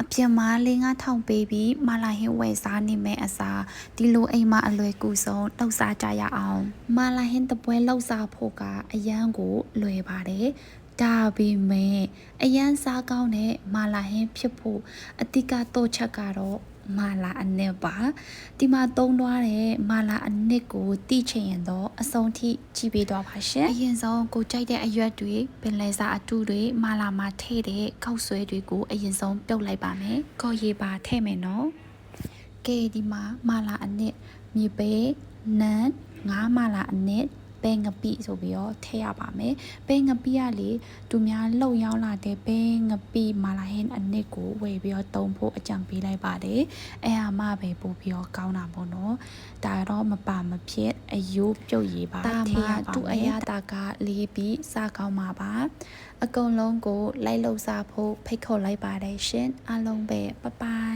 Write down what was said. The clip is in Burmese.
အပြစ်မှာလေးငါထောင်ပေးပြီးမာလာဟင်းဝယ်စားနေမယ်အစားဒီလိုအိမ်မှာအလွယ်ကူဆုံးလှုပ်စားကြရအောင်မာလာဟင်းတပွဲလှုပ်စားဖို့ကအရန်ကိုလွယ်ပါတယ်ဒါပေမဲ့အရန်စားကောင်းတဲ့မာလာဟင်းဖြစ်ဖို့အတိကတော့ချက်ကတော့မာလာအနစ်ပါဒီမှာသုံးသွားတဲ့မာလာအနစ်ကိုတိချင်ရင်တော့အဆုံးထိကြည့်ပေးတော့ပါရှင်အရင်ဆုံးကိုကြိုက်တဲ့အရွက်တွေပင်လယ်စာအတူတွေမာလာမှာထည့်တဲ့ခောက်ဆွဲတွေကိုအရင်ဆုံးပြုတ်လိုက်ပါမယ်ကော်ရည်ပါထည့်မယ်နော်ကဲဒီမှာမာလာအနစ်မြေပဲနန်းငါးမာလာအနစ်ပဲငပိဆိုပြီးတော့ထည့်ရပါမယ်ပဲငပိကလေသူများလှုပ်ရောက်လာတဲ့ပဲငပိမာလာဟင်းအနစ်ကိုဝယ်ပြီးတော့တုံးဖို့အကြံပေးလိုက်ပါတယ်အဲ့ဟာမှပဲပို့ပြီးတော့ကောင်းတာပေါ့နော်ဒါတော့မပါမဖြစ်အယိုးပြုတ်ရည်ပါထည့်ရပါမယ်သူ့အရာတာကလေးပြီးစားကောင်းမှာပါအကုန်လုံးကိုလိုက်လှုပ်စားဖို့ဖိတ်ခေါ်လိုက်ပါတယ်ရှင်အားလုံးပဲဘိုင်ဘိုင်